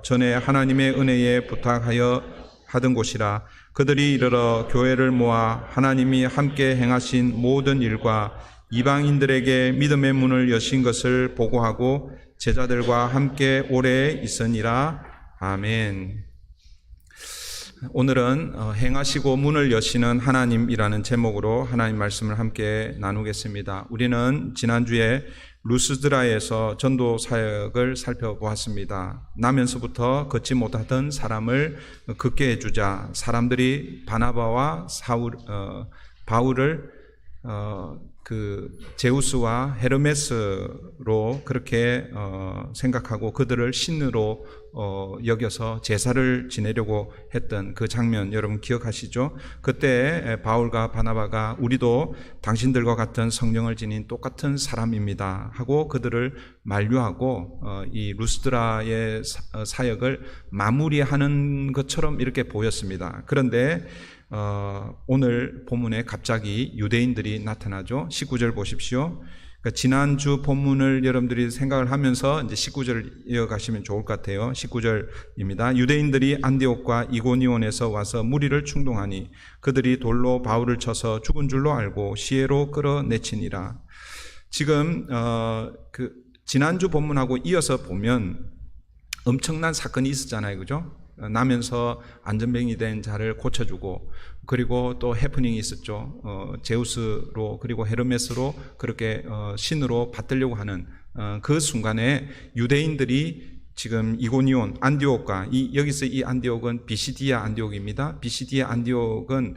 전에 하나님의 은혜에 부탁하여 하던 곳이라. 그들이 이르러 교회를 모아 하나님이 함께 행하신 모든 일과 이방인들에게 믿음의 문을 여신 것을 보고하고 제자들과 함께 오래 있으니라. 아멘. 오늘은 행하시고 문을 여시는 하나님이라는 제목으로 하나님 말씀을 함께 나누겠습니다. 우리는 지난주에 루스드라에서 전도 사역을 살펴보았습니다. 나면서부터 걷지 못하던 사람을 걷게 해주자 사람들이 바나바와 바울을 제우스와 헤르메스로 그렇게 생각하고 그들을 신으로 여겨서 제사를 지내려고 했던 그 장면 여러분 기억하시죠? 그때 바울과 바나바가 우리도 당신들과 같은 성령을 지닌 똑같은 사람입니다 하고 그들을 만류하고 이 루스드라의 사역을 마무리하는 것처럼 이렇게 보였습니다. 그런데 오늘 본문에 갑자기 유대인들이 나타나죠. 19절 보십시오. 그러니까 지난주 본문을 여러분들이 생각을 하면서 이제 19절을 이어가시면 좋을 것 같아요. 19절입니다. 유대인들이 안디옥과 이고니온에서 와서 무리를 충동하니 그들이 돌로 바울을 쳐서 죽은 줄로 알고 시외로 끌어내치니라. 지금 지난주 본문하고 이어서 보면 엄청난 사건이 있었잖아요, 그죠? 나면서 안전병이 된 자를 고쳐주고 그리고 또 해프닝이 있었죠. 제우스로 그리고 헤르메스로 그렇게 신으로 받들려고 하는 그 순간에 유대인들이 지금 이고니온 안디옥과 여기서 이 안디옥은 비시디아 안디옥입니다. 비시디아 안디옥은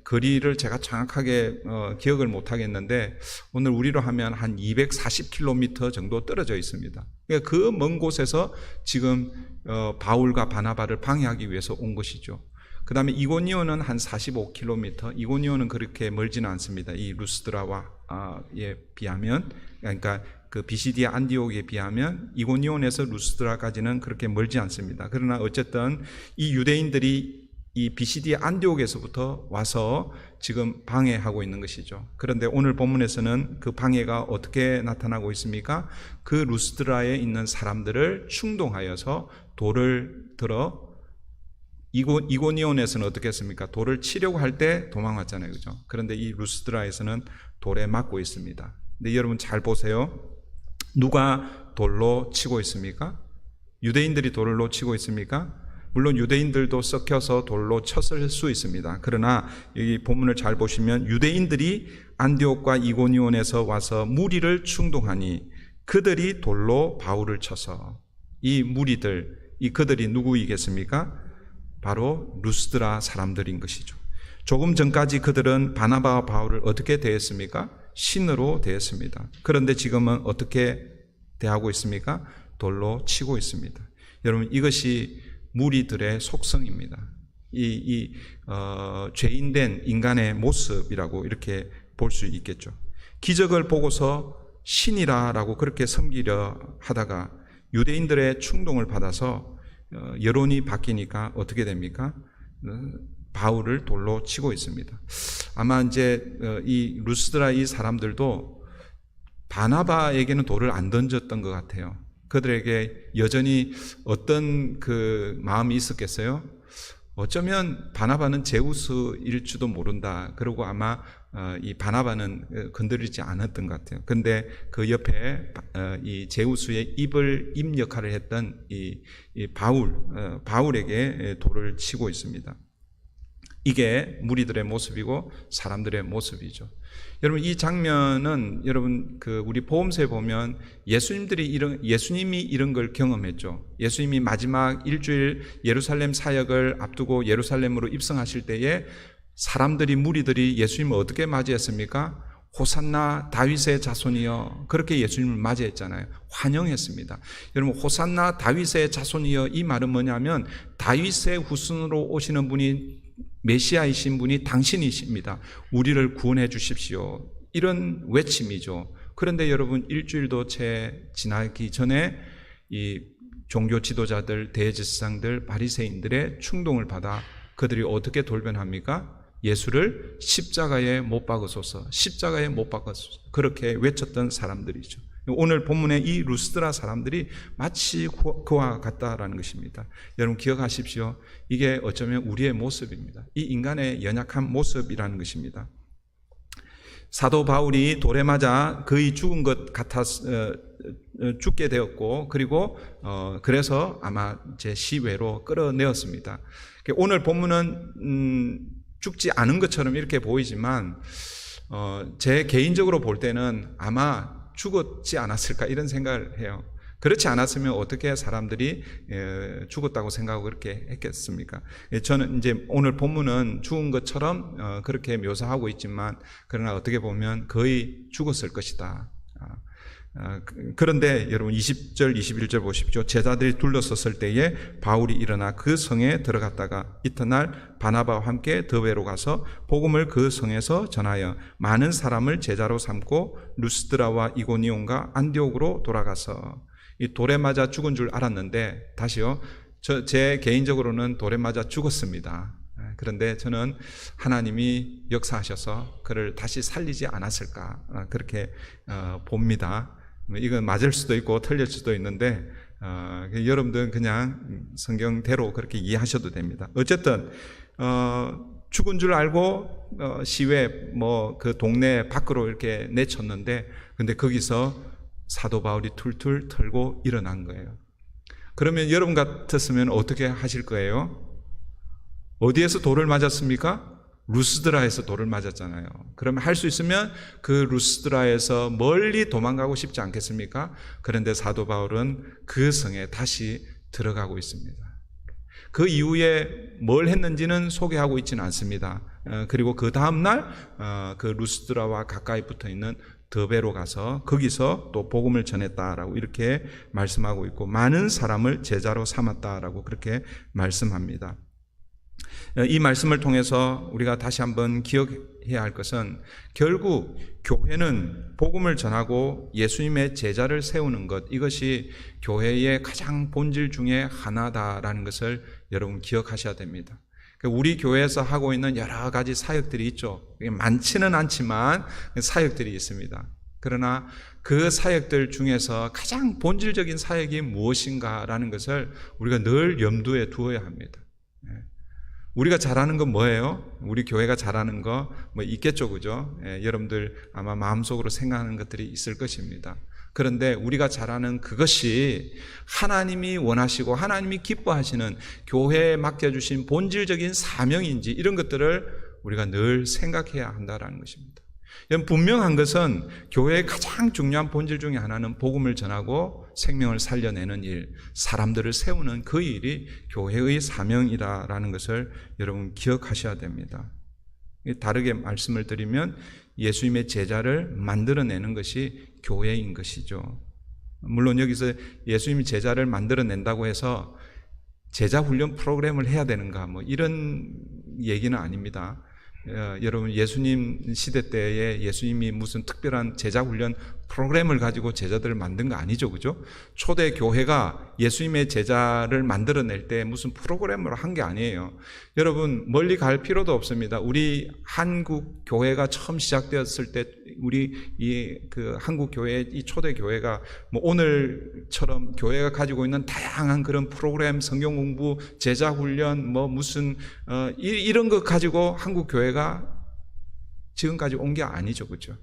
거리를 제가 정확하게 기억을 못 하겠는데 오늘 우리로 하면 한 240km 정도 떨어져 있습니다. 그러니까 그 먼 곳에서 지금 바울과 바나바를 방해하기 위해서 온 것이죠. 그 다음에 이고니온은 한 45km, 이고니온은 그렇게 멀지는 않습니다. 이 루스드라와에 비하면, 그러니까 그 비시디아 안디옥에 비하면 이고니온에서 루스드라까지는 그렇게 멀지 않습니다. 그러나 어쨌든 이 유대인들이 이 비시디아 안디옥에서부터 와서 지금 방해하고 있는 것이죠. 그런데 오늘 본문에서는 그 방해가 어떻게 나타나고 있습니까? 그 루스드라에 있는 사람들을 충동하여서 돌을 들어 이고니온에서는 어떻게 했습니까? 돌을 치려고 할 때 도망왔잖아요, 그죠? 그런데 이 루스드라에서는 돌에 맞고 있습니다. 근데 여러분 잘 보세요. 누가 돌로 치고 있습니까? 유대인들이 돌로 치고 있습니까? 물론 유대인들도 썩혀서 돌로 쳤을 수 있습니다. 그러나 여기 본문을 잘 보시면 유대인들이 안디옥과 이고니온에서 와서 무리를 충동하니 그들이 돌로 바울을 쳐서 이 무리들, 그들이 누구이겠습니까? 바로 루스드라 사람들인 것이죠. 조금 전까지 그들은 바나바와 바울을 어떻게 대했습니까? 신으로 대했습니다. 그런데 지금은 어떻게 대하고 있습니까? 돌로 치고 있습니다. 여러분 이것이 무리들의 속성입니다. 죄인된 인간의 모습이라고 이렇게 볼 수 있겠죠. 기적을 보고서 신이라고 그렇게 섬기려 하다가 유대인들의 충동을 받아서 여론이 바뀌니까 어떻게 됩니까? 바울을 돌로 치고 있습니다. 아마 이제 이 루스드라 이 사람들도 바나바에게는 돌을 안 던졌던 것 같아요. 그들에게 여전히 어떤 그 마음이 있었겠어요? 어쩌면 바나바는 제우스일지도 모른다. 그리고 아마 이 바나바는 건드리지 않았던 것 같아요. 그런데 그 옆에 이 제우스의 입 역할을 했던 이 바울에게 돌을 치고 있습니다. 이게 무리들의 모습이고 사람들의 모습이죠. 여러분 이 장면은 여러분 우리 복음서에 보면 예수님이 이런 걸 경험했죠. 예수님이 마지막 일주일 예루살렘 사역을 앞두고 예루살렘으로 입성하실 때에 무리들이 예수님을 어떻게 맞이했습니까? 호산나 다윗의 자손이여, 그렇게 예수님을 맞이했잖아요. 환영했습니다. 여러분 호산나 다윗의 자손이여, 이 말은 뭐냐면 다윗의 후손으로 오시는 분이 메시아이신 분이 당신이십니다. 우리를 구원해 주십시오. 이런 외침이죠. 그런데 여러분 일주일도 채 지나기 전에 이 종교 지도자들, 대제사장들, 바리새인들의 충동을 받아 그들이 어떻게 돌변합니까? 예수를 십자가에 못 박으소서, 십자가에 못 박으소서, 그렇게 외쳤던 사람들이죠. 오늘 본문의 이 루스드라 사람들이 마치 그와 같다라는 것입니다. 여러분 기억하십시오. 이게 어쩌면 우리의 모습입니다. 이 인간의 연약한 모습이라는 것입니다. 사도 바울이 돌에 맞아 거의 죽은 것 같아서 죽게 되었고, 그리고 그래서 아마 제 시외로 끌어내었습니다. 오늘 본문은 죽지 않은 것처럼 이렇게 보이지만 제 개인적으로 볼 때는 아마 죽었지 않았을까 이런 생각을 해요. 그렇지 않았으면 어떻게 사람들이 죽었다고 생각하고 그렇게 했겠습니까? 저는 이제 오늘 본문은 죽은 것처럼 그렇게 묘사하고 있지만, 그러나 어떻게 보면 거의 죽었을 것이다. 그런데 여러분 20절 21절 보십시오. 제자들이 둘러섰을 때에 바울이 일어나 그 성에 들어갔다가 이튿날 바나바와 함께 더베로 가서 복음을 그 성에서 전하여 많은 사람을 제자로 삼고 루스드라와 이고니온과 안디옥으로 돌아가서, 이 돌에 맞아 죽은 줄 알았는데, 다시요, 제 개인적으로는 돌에 맞아 죽었습니다. 그런데 저는 하나님이 역사하셔서 그를 다시 살리지 않았을까 그렇게 봅니다. 이건 맞을 수도 있고 틀릴 수도 있는데 여러분들은 그냥 성경대로 그렇게 이해하셔도 됩니다. 어쨌든 죽은 줄 알고 시외 그 동네 밖으로 이렇게 내쳤는데, 근데 거기서 사도 바울이 툴툴 털고 일어난 거예요. 그러면 여러분 같았으면 어떻게 하실 거예요? 어디에서 돌을 맞았습니까? 루스드라에서 돌을 맞았잖아요. 그러면 할 수 있으면 그 루스드라에서 멀리 도망가고 싶지 않겠습니까? 그런데 사도 바울은 그 성에 다시 들어가고 있습니다. 그 이후에 뭘 했는지는 소개하고 있지는 않습니다. 그리고 그 다음날 그 루스드라와 가까이 붙어 있는 더베로 가서 거기서 또 복음을 전했다라고 이렇게 말씀하고 있고, 많은 사람을 제자로 삼았다라고 그렇게 말씀합니다. 이 말씀을 통해서 우리가 다시 한번 기억해야 할 것은, 결국 교회는 복음을 전하고 예수님의 제자를 세우는 것, 이것이 교회의 가장 본질 중에 하나다라는 것을 여러분 기억하셔야 됩니다. 우리 교회에서 하고 있는 여러 가지 사역들이 있죠. 많지는 않지만 사역들이 있습니다. 그러나 그 사역들 중에서 가장 본질적인 사역이 무엇인가라는 것을 우리가 늘 염두에 두어야 합니다. 우리가 잘하는 건 뭐예요? 우리 교회가 잘하는 거 뭐 있겠죠, 그죠? 여러분들 아마 마음속으로 생각하는 것들이 있을 것입니다. 그런데 우리가 잘하는 그것이 하나님이 원하시고 하나님이 기뻐하시는 교회에 맡겨주신 본질적인 사명인지, 이런 것들을 우리가 늘 생각해야 한다는 것입니다. 분명한 것은 교회의 가장 중요한 본질 중에 하나는 복음을 전하고 생명을 살려내는 일, 사람들을 세우는 그 일이 교회의 사명이다라는 것을 여러분 기억하셔야 됩니다. 다르게 말씀을 드리면 예수님의 제자를 만들어내는 것이 교회인 것이죠. 물론 여기서 예수님이 제자를 만들어낸다고 해서 제자 훈련 프로그램을 해야 되는가 이런 얘기는 아닙니다. 여러분 예수님 시대 때에 예수님이 무슨 특별한 제자 훈련 프로그램을 가지고 제자들을 만든 거 아니죠, 그죠? 초대 교회가 예수님의 제자를 만들어낼 때 무슨 프로그램을 한 게 아니에요. 여러분 멀리 갈 필요도 없습니다. 우리 한국 교회가 처음 시작되었을 때 우리 그 한국 교회 이 초대 교회가 오늘처럼 교회가 가지고 있는 다양한 그런 프로그램, 성경 공부, 제자 훈련 무슨 이런 거 가지고 한국 교회가 지금까지 온 게 아니죠, 그죠?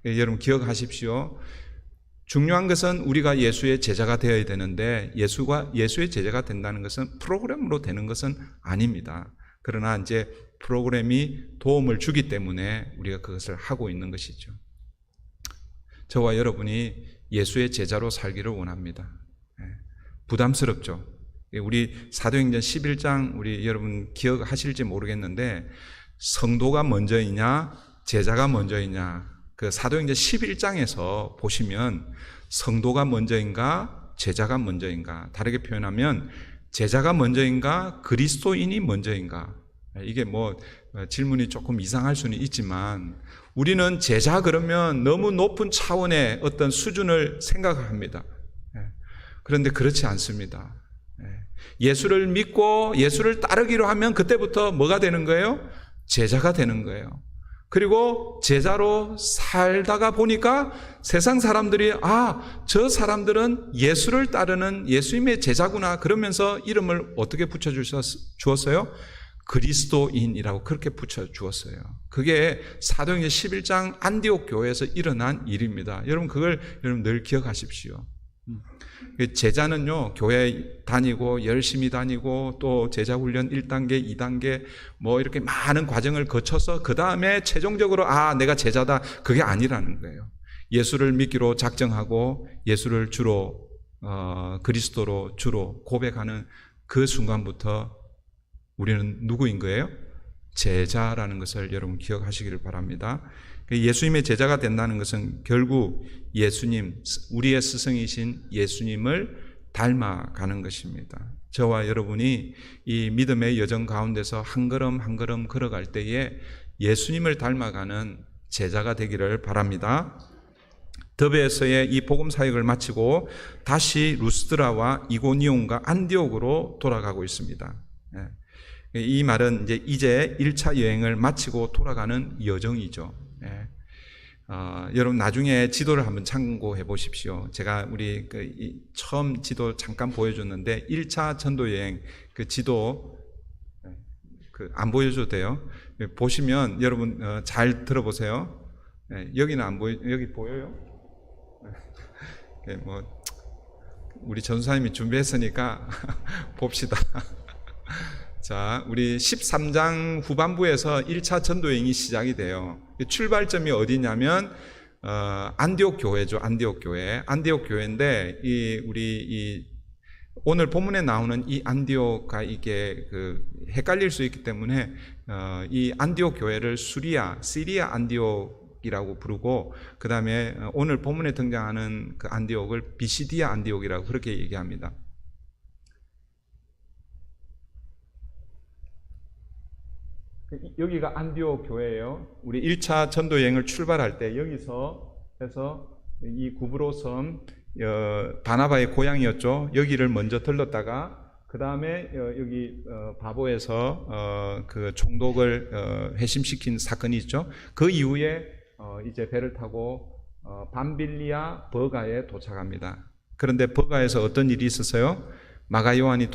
여러분 기억하십시오. 중요한 것은 우리가 예수의 제자가 되어야 되는데, 예수의 제자가 된다는 것은 프로그램으로 되는 것은 아닙니다. 그러나 이제 프로그램이 도움을 주기 때문에 우리가 그것을 하고 있는 것이죠. 저와 여러분이 예수의 제자로 살기를 원합니다. 부담스럽죠. 우리 사도행전 11장 우리 여러분 기억하실지 모르겠는데, 성도가 먼저이냐 제자가 먼저이냐, 그 사도행전 11장에서 보시면 성도가 먼저인가 제자가 먼저인가, 다르게 표현하면 제자가 먼저인가 그리스도인이 먼저인가, 이게 질문이 조금 이상할 수는 있지만 우리는 제자 그러면 너무 높은 차원의 어떤 수준을 생각합니다. 그런데 그렇지 않습니다. 예수를 믿고 예수를 따르기로 하면 그때부터 뭐가 되는 거예요? 제자가 되는 거예요. 그리고 제자로 살다가 보니까 세상 사람들이 저 사람들은 예수를 따르는 예수님의 제자구나 그러면서 이름을 어떻게 붙여주었어요? 그리스도인이라고 그렇게 붙여주었어요. 그게 사도행전 11장 안디옥 교회에서 일어난 일입니다. 여러분 그걸 여러분 늘 기억하십시오. 제자는요, 교회 다니고 열심히 다니고 또 제자훈련 1단계, 2단계 뭐 이렇게 많은 과정을 거쳐서 그 다음에 최종적으로 내가 제자다 그게 아니라는 거예요. 예수를 믿기로 작정하고 예수를 주로 그리스도로 주로 고백하는 그 순간부터 우리는 누구인 거예요? 제자라는 것을 여러분 기억하시기를 바랍니다. 예수님의 제자가 된다는 것은 결국 예수님, 우리의 스승이신 예수님을 닮아가는 것입니다. 저와 여러분이 이 믿음의 여정 가운데서 한 걸음 한 걸음 걸어갈 때에 예수님을 닮아가는 제자가 되기를 바랍니다. 더베에서의 이 복음 사역을 마치고 다시 루스드라와 이고니온과 안디옥으로 돌아가고 있습니다. 이 말은 이제 1차 여행을 마치고 돌아가는 여정이죠. 여러분 나중에 지도를 한번 참고해 보십시오. 제가 우리 처음 지도 잠깐 보여줬는데 1차 전도 여행 그 지도 안 보여줘도 돼요. 보시면 여러분 잘 들어보세요. 여기는 안 보여, 여기 보여요? 뭐 우리 전사님이 준비했으니까 봅시다. 자, 우리 13장 후반부에서 1차 전도여행이 시작이 돼요. 출발점이 어디냐면 안디옥 교회죠. 안디옥 교회. 안디옥 교회인데 오늘 본문에 나오는 이 안디옥과 이게 헷갈릴 수 있기 때문에 이 안디옥 교회를 시리아 안디옥이라고 부르고 그다음에 오늘 본문에 등장하는 그 안디옥을 비시디아 안디옥이라고 그렇게 얘기합니다. 여기가 안디옥 교회예요. 우리 1차 전도 여행을 출발할 때 여기서 해서 이 구브로 섬 바나바의 고향이었죠. 여기를 먼저 들렀다가 그 다음에 여기 바보에서 그 총독을 회심시킨 사건이 있죠. 그 이후에 이제 배를 타고 밤빌리아 버가에 도착합니다. 그런데 버가에서 어떤 일이 있었어요? 마가 요한이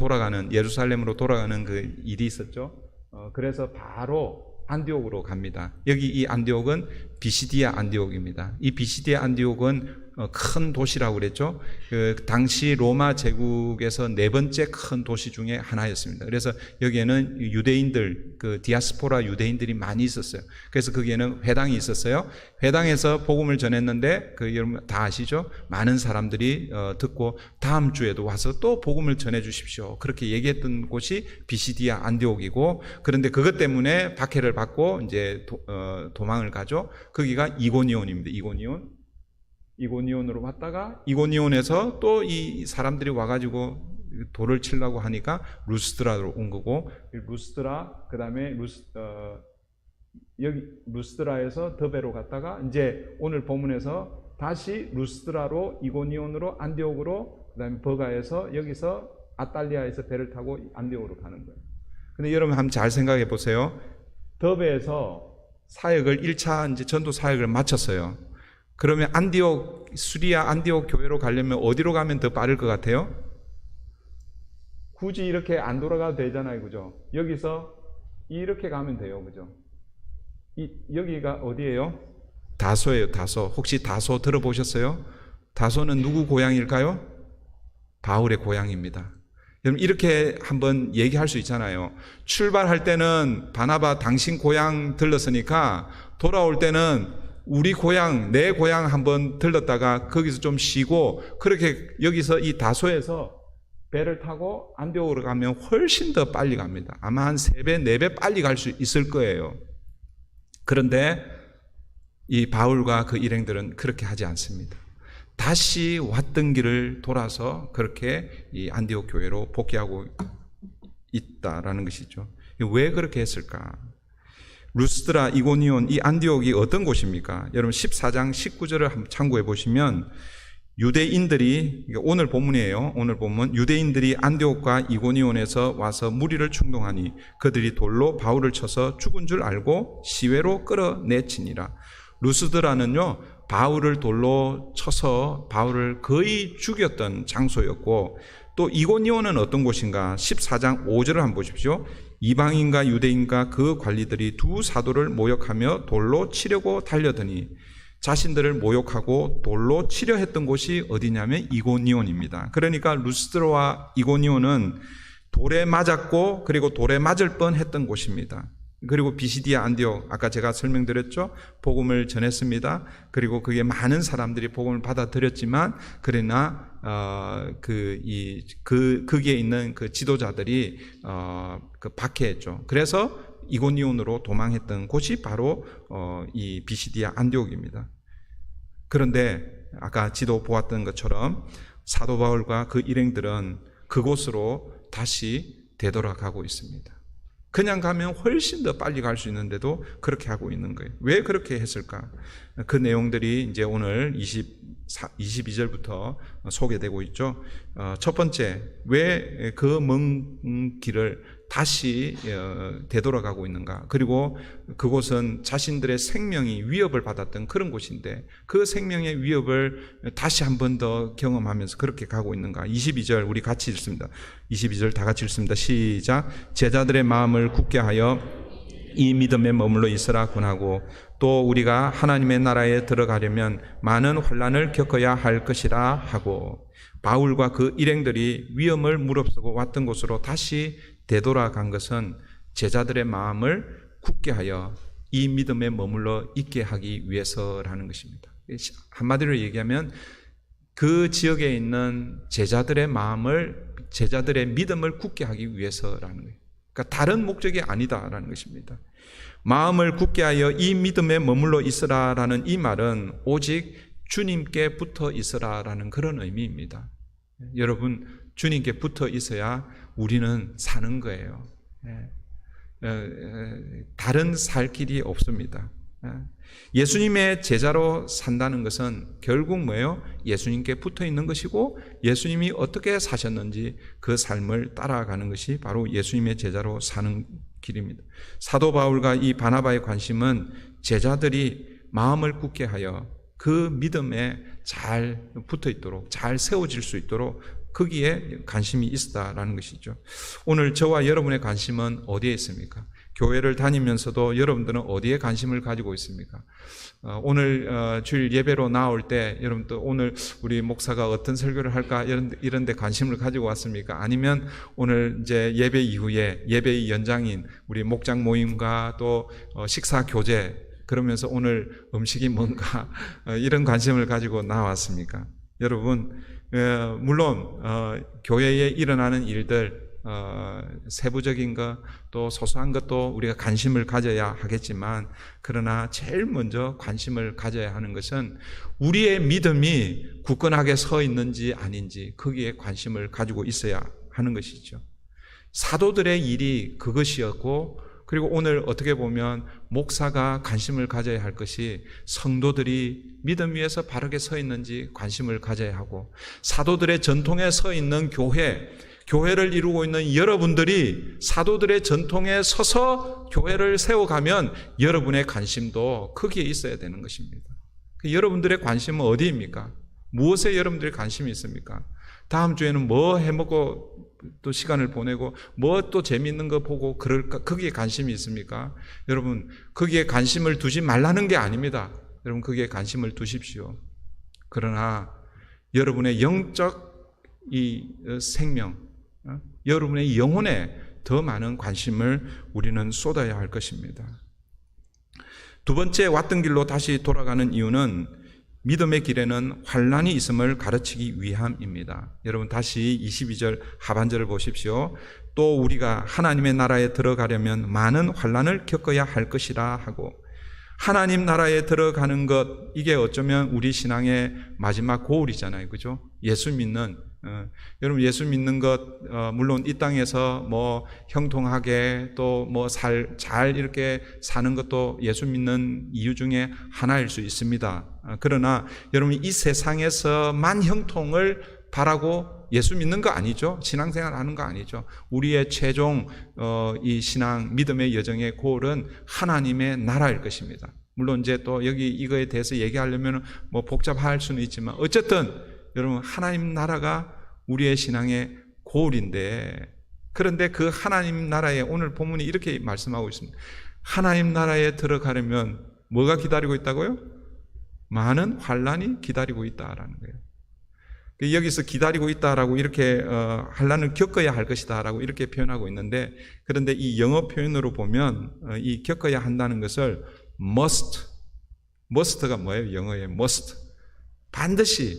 예루살렘으로 돌아가는 그 일이 있었죠. 그래서 바로 안디옥으로 갑니다. 여기 이 안디옥은 비시디아 안디옥입니다. 이 비시디아 안디옥은 큰 도시라고 그랬죠. 그 당시 로마 제국에서 네 번째 큰 도시 중에 하나였습니다. 그래서 여기에는 유대인들, 그 디아스포라 유대인들이 많이 있었어요. 그래서 거기에는 회당이 있었어요. 회당에서 복음을 전했는데 여러분 다 아시죠? 많은 사람들이 듣고 다음 주에도 와서 또 복음을 전해 주십시오. 그렇게 얘기했던 곳이 비시디아 안디옥이고, 그런데 그것 때문에 박해를 받고 이제 도망을 가죠. 거기가 이고니온입니다. 이고니온으로 왔다가 이고니온에서 또 이 사람들이 와가지고 돌을 치려고 하니까 루스드라로 온 거고, 루스드라 그 다음에 여기 루스드라에서 더베로 갔다가 이제 오늘 본문에서 다시 루스드라로 이고니온으로 안디옥으로 그 다음에 버가에서 여기서 아탈리아에서 배를 타고 안디옥으로 가는 거예요. 근데 여러분 한번 잘 생각해 보세요. 더베에서 사역을 1차 이제 전도 사역을 마쳤어요. 그러면 시리아 안디옥 교회로 가려면 어디로 가면 더 빠를 것 같아요? 굳이 이렇게 안 돌아가도 되잖아요. 그죠? 여기서 이렇게 가면 돼요. 그죠? 여기가 어디예요? 다소예요. 다소. 혹시 다소 들어보셨어요? 다소는 누구 고향일까요? 바울의 고향입니다. 여러분 이렇게 한번 얘기할 수 있잖아요. 출발할 때는 바나바 당신 고향 들렀으니까 돌아올 때는 우리 고향, 내 고향 한번 들렀다가 거기서 좀 쉬고, 그렇게 여기서 이 다소에서 배를 타고 안디옥으로 가면 훨씬 더 빨리 갑니다. 아마 한 3배, 4배 빨리 갈 수 있을 거예요. 그런데 이 바울과 그 일행들은 그렇게 하지 않습니다. 다시 왔던 길을 돌아서 그렇게 이 안디옥 교회로 복귀하고 있다라는 것이죠. 왜 그렇게 했을까? 루스드라, 이고니온, 이 안디옥이 어떤 곳입니까? 여러분 14장 19절을 한번 참고해 보시면 유대인들이, 오늘 본문이에요. 오늘 본문, 유대인들이 안디옥과 이고니온에서 와서 무리를 충동하니 그들이 돌로 바울을 쳐서 죽은 줄 알고 시외로 끌어내치니라. 루스드라는요, 바울을 돌로 쳐서 바울을 거의 죽였던 장소였고, 또 이고니온은 어떤 곳인가? 14장 5절을 한번 보십시오. 이방인과 유대인과 그 관리들이 두 사도를 모욕하며 돌로 치려고 달려드니, 자신들을 모욕하고 돌로 치려 했던 곳이 어디냐면 이고니온입니다. 그러니까 루스드라와 이고니온은 돌에 맞았고, 그리고 돌에 맞을 뻔했던 곳입니다. 그리고 비시디아 안디옥, 아까 제가 설명드렸죠. 복음을 전했습니다. 그리고 그게 많은 사람들이 복음을 받아들였지만, 그러나 거기에 있는 그 지도자들이 박해했죠. 그래서 이고니온으로 도망했던 곳이 바로 이 비시디아 안디옥입니다. 그런데 아까 지도 보았던 것처럼 사도 바울과 그 일행들은 그곳으로 다시 되돌아가고 있습니다. 그냥 가면 훨씬 더 빨리 갈 수 있는데도 그렇게 하고 있는 거예요. 왜 그렇게 했을까? 그 내용들이 이제 오늘 22절부터 소개되고 있죠. 첫 번째, 왜 그 먼 길을 다시 되돌아가고 있는가? 그리고 그곳은 자신들의 생명이 위협을 받았던 그런 곳인데 그 생명의 위협을 다시 한 번 더 경험하면서 그렇게 가고 있는가? 22절 우리 같이 읽습니다. 22절 다 같이 읽습니다. 시작. 제자들의 마음을 굳게 하여 이 믿음에 머물러 있으라 권하고, 또 우리가 하나님의 나라에 들어가려면 많은 환난을 겪어야 할 것이라 하고, 바울과 그 일행들이 위험을 무릅쓰고 왔던 곳으로 다시 되돌아간 것은 제자들의 마음을 굳게 하여 이 믿음에 머물러 있게 하기 위해서라는 것입니다. 한마디로 얘기하면 그 지역에 있는 제자들의 믿음을 굳게 하기 위해서라는 거예요. 그러니까 다른 목적이 아니다라는 것입니다. 마음을 굳게 하여 이 믿음에 머물러 있으라라는 이 말은 오직 주님께 붙어 있으라라는 그런 의미입니다. 여러분, 주님께 붙어 있어야 우리는 사는 거예요. 다른 살 길이 없습니다. 예수님의 제자로 산다는 것은 결국 뭐예요? 예수님께 붙어 있는 것이고 예수님이 어떻게 사셨는지 그 삶을 따라가는 것이 바로 예수님의 제자로 사는 길입니다. 사도 바울과 이 바나바의 관심은 제자들이 마음을 굳게 하여 그 믿음에 잘 붙어 있도록, 잘 세워질 수 있도록 거기에 관심이 있다라는 것이죠. 오늘 저와 여러분의 관심은 어디에 있습니까? 교회를 다니면서도 여러분들은 어디에 관심을 가지고 있습니까? 오늘 주일 예배로 나올 때 여러분 또 오늘 우리 목사가 어떤 설교를 할까 이런 데 관심을 가지고 왔습니까? 아니면 오늘 이제 예배 이후에 예배의 연장인 우리 목장 모임과 또 식사 교제, 그러면서 오늘 음식이 뭔가 이런 관심을 가지고 나왔습니까? 여러분, 물론 교회에 일어나는 일들, 세부적인 것, 또 소소한 것도 우리가 관심을 가져야 하겠지만, 그러나 제일 먼저 관심을 가져야 하는 것은 우리의 믿음이 굳건하게 서 있는지 아닌지 거기에 관심을 가지고 있어야 하는 것이죠. 사도들의 일이 그것이었고, 그리고 오늘 어떻게 보면 목사가 관심을 가져야 할 것이 성도들이 믿음 위에서 바르게 서 있는지 관심을 가져야 하고, 사도들의 전통에 서 있는 교회를 이루고 있는 여러분들이 사도들의 전통에 서서 교회를 세워가면 여러분의 관심도 거기에 있어야 되는 것입니다. 여러분들의 관심은 어디입니까? 무엇에 여러분들의 관심이 있습니까? 다음 주에는 뭐 해먹고 또 시간을 보내고 뭐 또 재미있는 거 보고 그럴까? 거기에 관심이 있습니까? 여러분, 거기에 관심을 두지 말라는 게 아닙니다. 여러분, 거기에 관심을 두십시오. 그러나 여러분의 영적 이 생명, 여러분의 영혼에 더 많은 관심을 우리는 쏟아야 할 것입니다. 두 번째, 왔던 길로 다시 돌아가는 이유는 믿음의 길에는 환난이 있음을 가르치기 위함입니다. 여러분, 다시 22절 하반절을 보십시오. 또 우리가 하나님의 나라에 들어가려면 많은 환난을 겪어야 할 것이라 하고, 하나님 나라에 들어가는 것, 이게 어쩌면 우리 신앙의 마지막 고울이잖아요. 그죠? 예수 믿는, 여러분, 예수 믿는 것, 물론 이 땅에서 뭐 형통하게 또 뭐 잘 이렇게 사는 것도 예수 믿는 이유 중에 하나일 수 있습니다. 그러나 여러분 이 세상에서만 형통을 바라고 예수 믿는 거 아니죠? 신앙생활 하는 거 아니죠? 우리의 최종 이 신앙 믿음의 여정의 골은 하나님의 나라일 것입니다. 물론 이제 또 여기 이거에 대해서 얘기하려면 뭐 복잡할 수는 있지만 어쨌든 여러분 하나님 나라가 우리의 신앙의 골인데, 그런데 그 하나님 나라에 오늘 본문이 이렇게 말씀하고 있습니다. 하나님 나라에 들어가려면 뭐가 기다리고 있다고요? 많은 환난이 기다리고 있다라는 거예요. 여기서 기다리고 있다라고 이렇게 환난을 겪어야 할 것이다라고 이렇게 표현하고 있는데, 그런데 이 영어 표현으로 보면 이 겪어야 한다는 것을 must가 뭐예요? 영어의 must, 반드시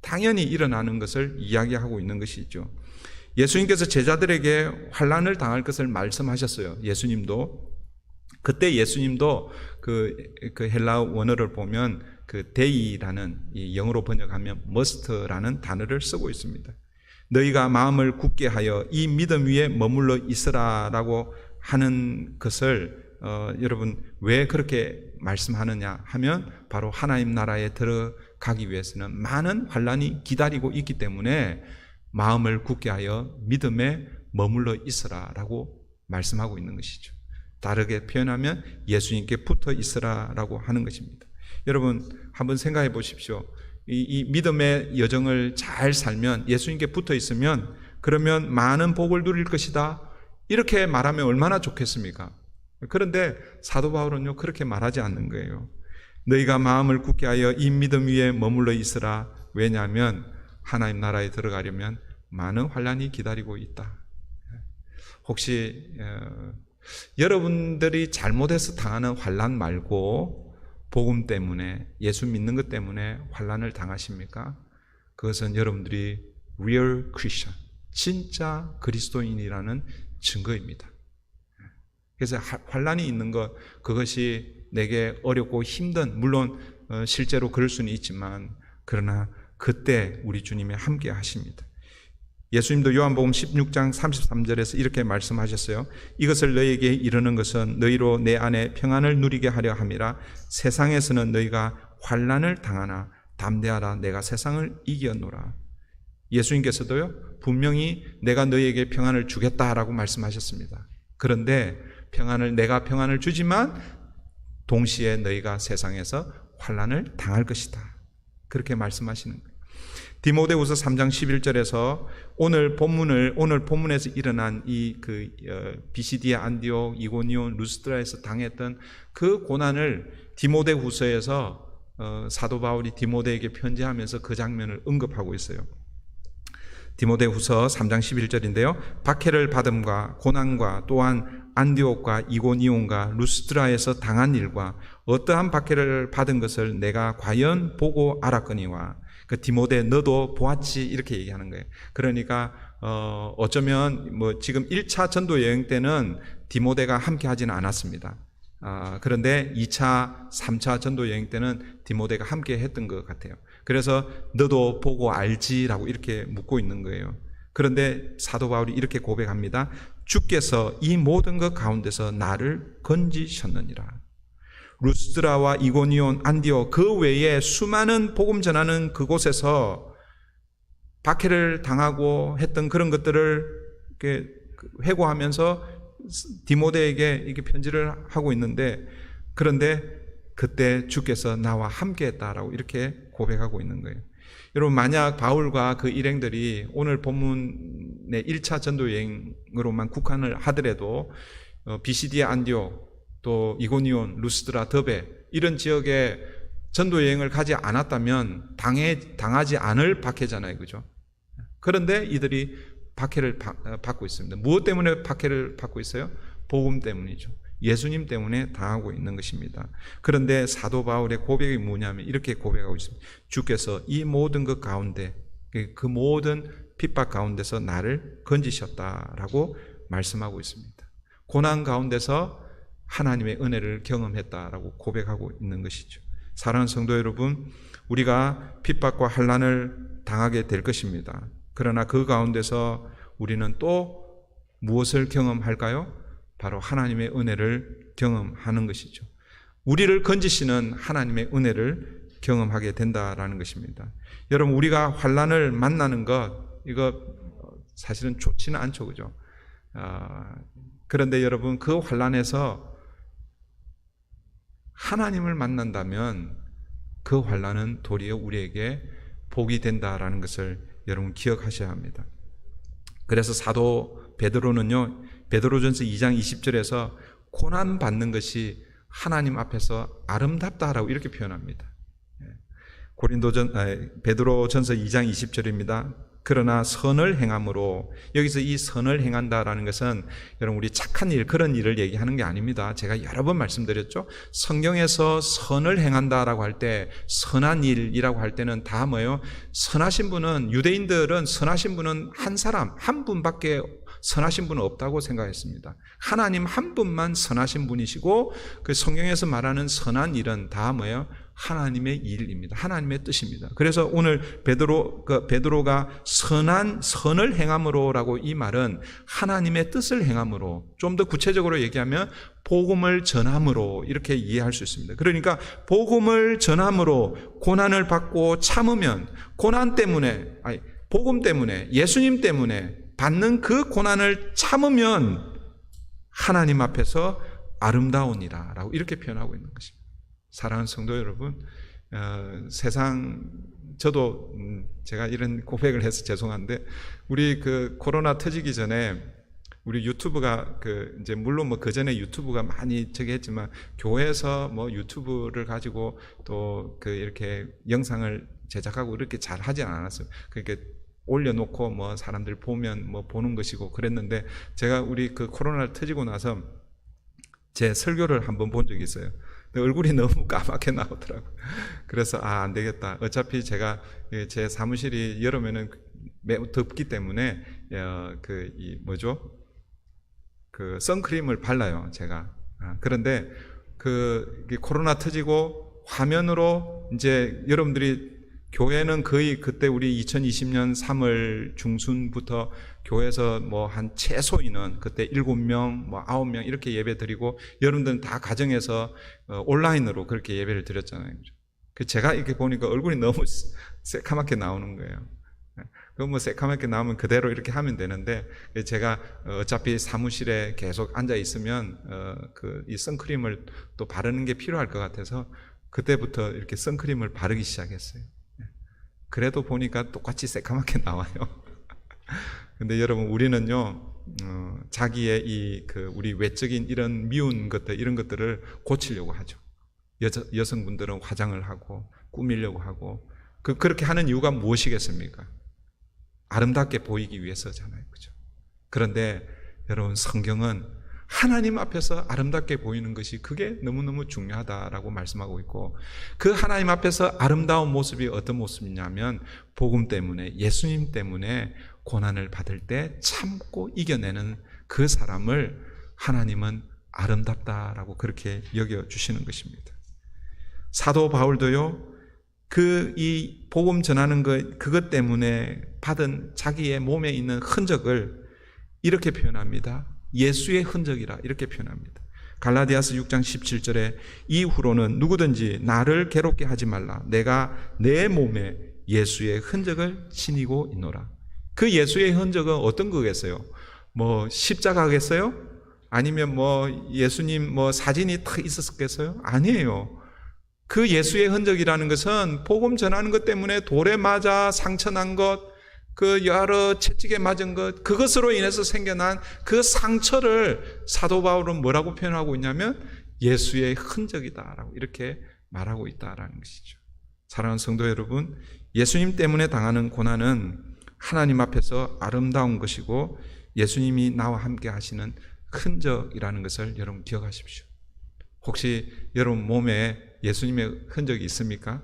당연히 일어나는 것을 이야기하고 있는 것이죠. 예수님께서 제자들에게 환난을 당할 것을 말씀하셨어요. 예수님도 그때 예수님도 그 헬라 원어를 보면 그 데이라는 이 영어로 번역하면 must라는 단어를 쓰고 있습니다. 너희가 마음을 굳게 하여 이 믿음 위에 머물러 있으라라고 하는 것을 여러분 왜 그렇게 말씀하느냐 하면 바로 하나님 나라에 들어가기 위해서는 많은 환난이 기다리고 있기 때문에 마음을 굳게 하여 믿음에 머물러 있으라라고 말씀하고 있는 것이죠. 다르게 표현하면 예수님께 붙어 있으라라고 하는 것입니다. 여러분 한번 생각해 보십시오. 이 믿음의 여정을 잘 살면, 예수님께 붙어 있으면 그러면 많은 복을 누릴 것이다 이렇게 말하면 얼마나 좋겠습니까? 그런데 사도 바울은요 그렇게 말하지 않는 거예요. 너희가 마음을 굳게 하여 이 믿음 위에 머물러 있으라. 왜냐하면 하나님 나라에 들어가려면 많은 환난이 기다리고 있다. 혹시 여러분들이 잘못해서 당하는 환난 말고 복음 때문에, 예수 믿는 것 때문에 환난을 당하십니까? 그것은 여러분들이 real Christian, 진짜 그리스도인이라는 증거입니다. 그래서 환난이 있는 것, 그것이 내게 어렵고 힘든, 물론 실제로 그럴 수는 있지만 그러나 그때 우리 주님이 함께 하십니다. 예수님도 요한복음 16장 33절에서 이렇게 말씀하셨어요. 이것을 너희에게 이르는 것은 너희로 내 안에 평안을 누리게 하려 함이라. 세상에서는 너희가 환난을 당하나 담대하라. 내가 세상을 이겼노라. 예수님께서도요 분명히 내가 너희에게 평안을 주겠다라고 말씀하셨습니다. 그런데 내가 평안을 주지만 동시에 너희가 세상에서 환난을 당할 것이다. 그렇게 말씀하시는 거예요. 디모데후서 3장 11절에서 오늘 본문에서 일어난 비시디아, 안디옥, 이고니온, 루스드라에서 당했던 그 고난을 디모데후서에서 사도 바울이 디모데에게 편지하면서 그 장면을 언급하고 있어요. 디모데후서 3장 11절인데요. 박해를 받음과 고난과 또한 안디옥과 이고니온과 루스드라에서 당한 일과 어떠한 박해를 받은 것을 내가 과연 보고 알았거니와. 그 디모데 너도 보았지 이렇게 얘기하는 거예요. 그러니까 어쩌면 지금 1차 전도 여행 때는 디모데가 함께 하지는 않았습니다. 그런데 2차, 3차 전도 여행 때는 디모데가 함께 했던 것 같아요. 그래서 너도 보고 알지라고 이렇게 묻고 있는 거예요. 그런데 사도 바울이 이렇게 고백합니다. 주께서 이 모든 것 가운데서 나를 건지셨느니라. 루스드라와 이고니온, 안디옥 그 외에 수많은 복음 전하는 그곳에서 박해를 당하고 했던 그런 것들을 이렇게 회고하면서 디모데에게 이렇게 편지를 하고 있는데, 그런데 그때 주께서 나와 함께했다라고 이렇게 고백하고 있는 거예요. 여러분 만약 바울과 그 일행들이 오늘 본문의 1차 전도 여행으로만 국한을 하더라도 비시디아, 안디옥 또 이고니온, 루스드라, 더베 이런 지역에 전도 여행을 가지 않았다면 당하지 않을 박해잖아요. 그죠? 그런데 이들이 박해를 받고 있습니다. 무엇 때문에 박해를 받고 있어요? 복음 때문이죠. 예수님 때문에 당하고 있는 것입니다. 그런데 사도 바울의 고백이 뭐냐면 이렇게 고백하고 있습니다. 주께서 이 모든 것 가운데, 그 모든 핍박 가운데서 나를 건지셨다라고 말씀하고 있습니다. 고난 가운데서 하나님의 은혜를 경험했다라고 고백하고 있는 것이죠. 사랑하는 성도 여러분, 우리가 핍박과 환난을 당하게 될 것입니다. 그러나 그 가운데서 우리는 또 무엇을 경험할까요? 바로 하나님의 은혜를 경험하는 것이죠. 우리를 건지시는 하나님의 은혜를 경험하게 된다라는 것입니다. 여러분, 우리가 환난을 만나는 것, 이거 사실은 좋지는 않죠, 그죠? 그런데 여러분, 그 환난에서 하나님을 만난다면 그 환난은 도리어 우리에게 복이 된다라는 것을 여러분 기억하셔야 합니다. 그래서 사도 베드로는요, 베드로전서 2장 20절에서 고난 받는 것이 하나님 앞에서 아름답다라고 이렇게 표현합니다. 베드로전서 2장 20절입니다. 그러나 선을 행함으로, 여기서 이 선을 행한다라는 것은 여러분 우리 착한 일, 그런 일을 얘기하는 게 아닙니다. 제가 여러 번 말씀드렸죠. 성경에서 선을 행한다라고 할 때, 선한 일이라고 할 때는 다 뭐예요? 선하신 분은, 유대인들은 선하신 분은 한 사람, 한 분밖에 선하신 분은 없다고 생각했습니다. 하나님 한 분만 선하신 분이시고, 그 성경에서 말하는 선한 일은 다 뭐예요? 하나님의 일입니다. 하나님의 뜻입니다. 그래서 오늘 베드로가 선을 행함으로라고, 이 말은 하나님의 뜻을 행함으로, 좀 더 구체적으로 얘기하면 복음을 전함으로 이렇게 이해할 수 있습니다. 그러니까 복음을 전함으로 고난을 받고 참으면, 고난 때문에, 복음 때문에, 예수님 때문에 받는 그 고난을 참으면 하나님 앞에서 아름다우니라 라고 이렇게 표현하고 있는 것입니다. 사랑하는 성도 여러분, 저도 제가 이런 고백을 해서 죄송한데, 우리 그 코로나 터지기 전에 우리 유튜브가 이제 물론 뭐 그 전에 유튜브가 많이 저기 했지만, 교회에서 뭐 유튜브를 가지고 또 이렇게 영상을 제작하고 이렇게 잘 하지 않았어요. 그러니까 올려놓고 뭐 사람들 보면 뭐 보는 것이고 그랬는데, 제가 우리 그 코로나를 터지고 나서 제 설교를 한번 본 적이 있어요. 얼굴이 너무 까맣게 나오더라고요. 그래서 안 되겠다. 어차피 제가 제 사무실이 여름에는 매우 덥기 때문에 선크림을 발라요, 제가. 그런데 코로나 터지고 화면으로 이제 여러분들이, 교회는 거의 그때 우리 2020년 3월 중순부터 교회에서 뭐 한 최소 인원, 그때 7명, 뭐 9명 이렇게 예배 드리고, 여러분들은 다 가정에서 온라인으로 그렇게 예배를 드렸잖아요. 제가 이렇게 보니까 얼굴이 너무 새카맣게 나오는 거예요. 그럼 뭐 새카맣게 나오면 그대로 이렇게 하면 되는데, 제가 어차피 사무실에 계속 앉아 있으면 이 선크림을 또 바르는 게 필요할 것 같아서 그때부터 이렇게 선크림을 바르기 시작했어요. 그래도 보니까 똑같이 새카맣게 나와요. 근데 여러분, 우리는요, 자기의 우리 외적인 이런 미운 것들, 이런 것들을 고치려고 하죠. 여성분들은 화장을 하고 꾸미려고 하고, 그렇게 하는 이유가 무엇이겠습니까? 아름답게 보이기 위해서잖아요, 그죠? 그런데 여러분, 성경은 하나님 앞에서 아름답게 보이는 것이, 그게 너무너무 중요하다라고 말씀하고 있고, 그 하나님 앞에서 아름다운 모습이 어떤 모습이냐면, 복음 때문에, 예수님 때문에 고난을 받을 때 참고 이겨내는 그 사람을 하나님은 아름답다라고 그렇게 여겨주시는 것입니다. 사도 바울도요, 이 복음 전하는 그것 때문에 받은 자기의 몸에 있는 흔적을 이렇게 표현합니다. 예수의 흔적이라 이렇게 표현합니다. 갈라디아서 6장 17절에 이후로는 누구든지 나를 괴롭게 하지 말라. 내가 내 몸에 예수의 흔적을 지니고 있노라. 그 예수의 흔적은 어떤 거겠어요? 뭐 십자가겠어요? 아니면 뭐 예수님 뭐 사진이 탁 있었겠어요? 아니에요. 그 예수의 흔적이라는 것은 복음 전하는 것 때문에 돌에 맞아 상처 난 것, 여러 채찍에 맞은 것, 그것으로 인해서 생겨난 그 상처를 사도 바울은 뭐라고 표현하고 있냐면 예수의 흔적이다라고 이렇게 말하고 있다라는 것이죠. 사랑하는 성도 여러분, 예수님 때문에 당하는 고난은 하나님 앞에서 아름다운 것이고, 예수님이 나와 함께 하시는 흔적이라는 것을 여러분 기억하십시오. 혹시 여러분 몸에 예수님의 흔적이 있습니까?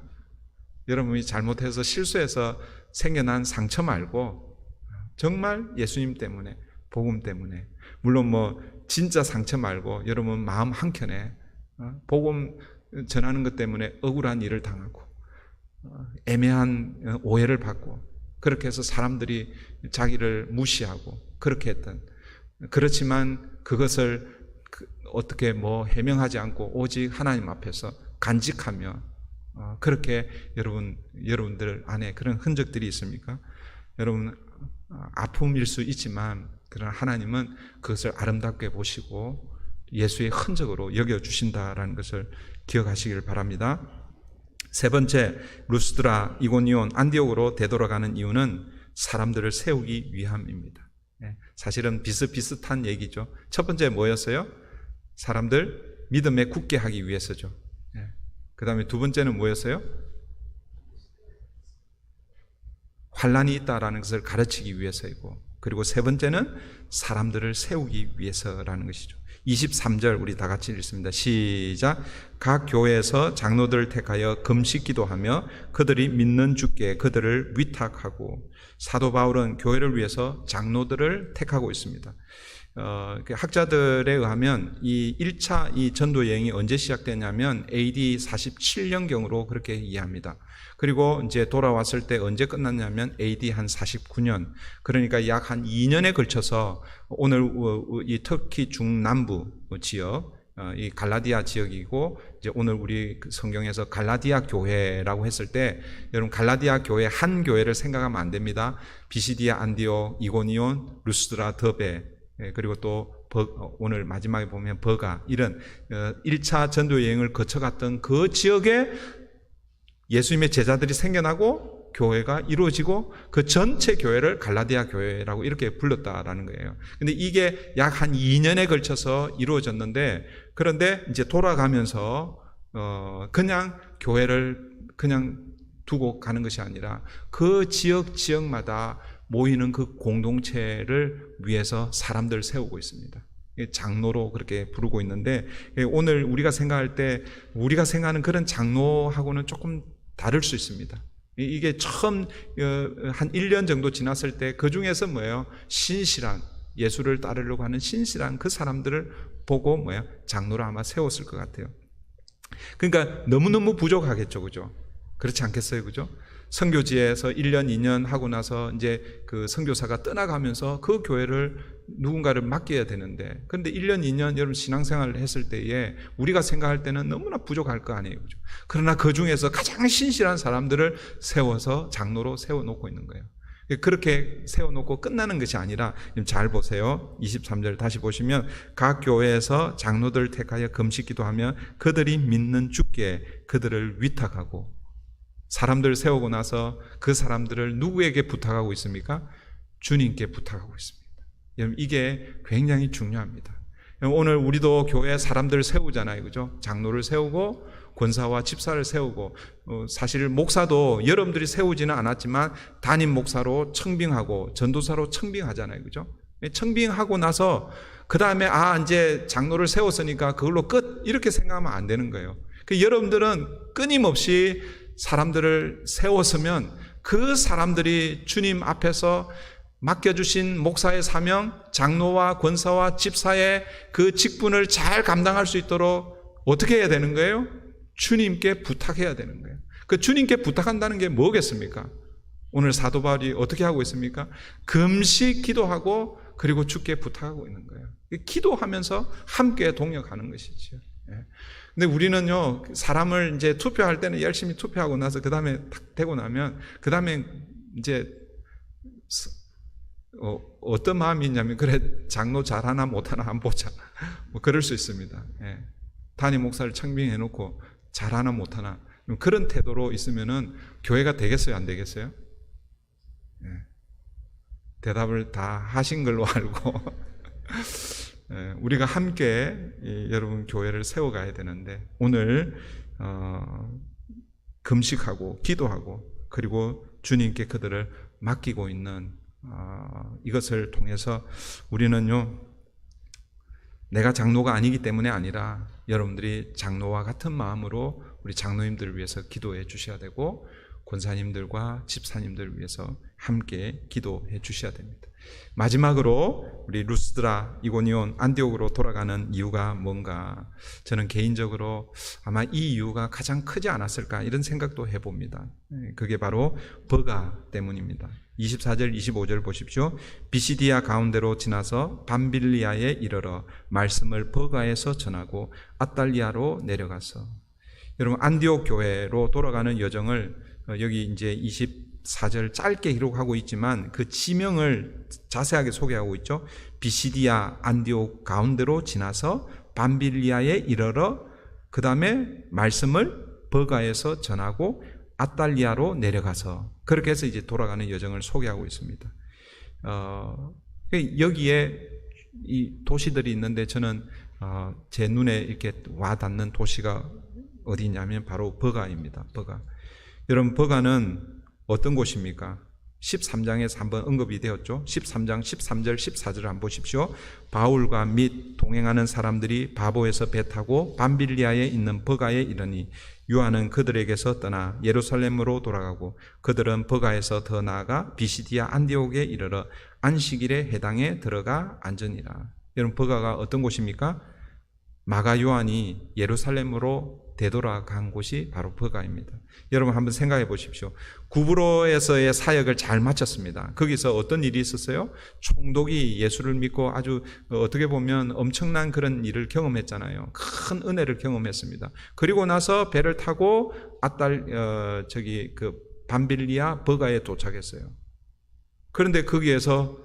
여러분이 잘못해서 실수해서 생겨난 상처 말고 정말 예수님 때문에, 복음 때문에, 물론 뭐 진짜 상처 말고 여러분 마음 한켠에 복음 전하는 것 때문에 억울한 일을 당하고 애매한 오해를 받고, 그렇게 해서 사람들이 자기를 무시하고 그렇게 했던, 그렇지만 그것을 어떻게 뭐 해명하지 않고 오직 하나님 앞에서 간직하며 그렇게 여러분들 안에 그런 흔적들이 있습니까? 여러분, 아픔일 수 있지만 그러나 하나님은 그것을 아름답게 보시고 예수의 흔적으로 여겨주신다라는 것을 기억하시길 바랍니다. 세 번째, 루스드라, 이고니온, 안디옥으로 되돌아가는 이유는 사람들을 세우기 위함입니다. 사실은 비슷비슷한 얘기죠. 첫 번째 뭐였어요? 사람들 믿음에 굳게 하기 위해서죠. 그 다음에 두 번째는 뭐였어요? 환난이 있다라는 것을 가르치기 위해서이고, 그리고 세 번째는 사람들을 세우기 위해서라는 것이죠. 23절 우리 다 같이 읽습니다. 시작. 각 교회에서 장로들을 택하여 금식 기도하며 그들이 믿는 주께 그들을 위탁하고, 사도 바울은 교회를 위해서 장로들을 택하고 있습니다. 학자들에 의하면 이 1차 이 전도 여행이 언제 시작되냐면 AD 47년경으로 그렇게 이해합니다. 그리고 이제 돌아왔을 때 언제 끝났냐면 AD 한 49년. 그러니까 약 한 2년에 걸쳐서 오늘 이 터키 중남부 지역, 이 갈라디아 지역이고, 이제 오늘 우리 성경에서 갈라디아 교회라고 했을 때, 여러분 갈라디아 교회 한 교회를 생각하면 안 됩니다. 비시디아, 안디옥, 이고니온, 루스드라, 더베, 그리고 또 오늘 마지막에 보면 버가, 이런 1차 전도 여행을 거쳐갔던 그 지역에 예수님의 제자들이 생겨나고 교회가 이루어지고 그 전체 교회를 갈라디아 교회라고 이렇게 불렀다라는 거예요. 근데 이게 약 한 2년에 걸쳐서 이루어졌는데, 그런데 이제 돌아가면서 그냥 교회를 그냥 두고 가는 것이 아니라 그 지역마다 모이는 그 공동체를 위해서 사람들을 세우고 있습니다. 장로로 그렇게 부르고 있는데, 오늘 우리가 생각할 때 우리가 생각하는 그런 장로하고는 조금 다를 수 있습니다. 이게 처음 한 1년 정도 지났을 때 그 중에서 뭐예요? 신실한, 예수를 따르려고 하는 신실한 그 사람들을 보고 뭐야? 장로로 아마 세웠을 것 같아요. 그러니까 너무너무 부족하겠죠, 그죠? 그렇지 않겠어요, 그죠? 선교지에서 1년, 2년 하고 나서 이제 그 선교사가 떠나가면서 그 교회를 누군가를 맡겨야 되는데, 그런데 1년, 2년 여러분 신앙생활을 했을 때에 우리가 생각할 때는 너무나 부족할 거 아니에요, 그죠? 그러나 그 중에서 가장 신실한 사람들을 세워서 장로로 세워놓고 있는 거예요. 그렇게 세워놓고 끝나는 것이 아니라, 잘 보세요. 23절 다시 보시면, 각 교회에서 장로들을 택하여 금식 기도하며 그들이 믿는 주께 그들을 위탁하고, 사람들을 세우고 나서 그 사람들을 누구에게 부탁하고 있습니까? 주님께 부탁하고 있습니다. 여러분, 이게 굉장히 중요합니다. 오늘 우리도 교회 사람들을 세우잖아요, 그죠? 장로를 세우고 권사와 집사를 세우고, 사실 목사도 여러분들이 세우지는 않았지만 담임 목사로 청빙하고 전도사로 청빙하잖아요, 그죠? 청빙하고 나서 그 다음에 이제 장로를 세웠으니까 그걸로 끝, 이렇게 생각하면 안 되는 거예요. 여러분들은 끊임없이 사람들을 세웠으면 그 사람들이 주님 앞에서 맡겨주신 목사의 사명, 장로와 권사와 집사의 그 직분을 잘 감당할 수 있도록 어떻게 해야 되는 거예요? 주님께 부탁해야 되는 거예요. 그 주님께 부탁한다는 게 뭐겠습니까? 오늘 사도 바울이 어떻게 하고 있습니까? 금식 기도하고 그리고 주께 부탁하고 있는 거예요. 기도하면서 함께 동역하는 것이죠. 근데 우리는요, 사람을 이제 투표할 때는 열심히 투표하고 나서 그 다음에 탁 되고 나면, 그 다음에 이제 어떤 마음이 있냐면, 그래, 장로 잘하나 못하나 한번 보자. 뭐 그럴 수 있습니다. 담임 목사를 청빙해 놓고 잘하나 못하나, 그런 태도로 있으면은 교회가 되겠어요, 안 되겠어요? 대답을 다 하신 걸로 알고 우리가 함께 여러분 교회를 세워가야 되는데, 오늘 금식하고 기도하고 그리고 주님께 그들을 맡기고 있는 이것을 통해서 우리는요, 내가 장로가 아니기 때문에 아니라 여러분들이 장로와 같은 마음으로 우리 장로님들을 위해서 기도해 주셔야 되고, 권사님들과 집사님들을 위해서 함께 기도해 주셔야 됩니다. 마지막으로 우리 루스드라, 이고니온, 안디옥으로 돌아가는 이유가 뭔가, 저는 개인적으로 아마 이 이유가 가장 크지 않았을까 이런 생각도 해봅니다. 그게 바로 버가 때문입니다. 24절 25절 보십시오. 비시디아 가운데로 지나서 밤빌리아에 이르러 말씀을 버가에서 전하고 아달리아로 내려가서. 여러분 안디옥 교회로 돌아가는 여정을 여기 이제 24절 짧게 기록하고 있지만 그 지명을 자세하게 소개하고 있죠. 비시디아 안디옥 가운데로 지나서 밤빌리아에 이르러 그 다음에 말씀을 버가에서 전하고 아달리아로 내려가서 그렇게 해서 이제 돌아가는 여정을 소개하고 있습니다. 여기에 이 도시들이 있는데 저는 제 눈에 이렇게 와 닿는 도시가 어디냐면 바로 버가입니다. 버가. 여러분 버가는 어떤 곳입니까? 13장에서 한번 언급이 되었죠. 13장 13절 14절을 한번 보십시오. 바울과 및 동행하는 사람들이 바보에서 배 타고 밤빌리아에 있는 버가에 이르니 요한은 그들에게서 떠나 예루살렘으로 돌아가고 그들은 버가에서 더 나아가 비시디아 안디옥에 이르러 안식일에 해당에 들어가 앉으니라. 여러분 버가가 어떤 곳입니까? 마가 요한이 예루살렘으로 되돌아간 곳이 바로 버가입니다. 여러분 한번 생각해 보십시오. 구브로에서의 사역을 잘 마쳤습니다. 거기서 어떤 일이 있었어요? 총독이 예수를 믿고 아주 어떻게 보면 엄청난 그런 일을 경험했잖아요. 큰 은혜를 경험했습니다. 그리고 나서 배를 타고 밤빌리아 버가에 도착했어요. 그런데 거기에서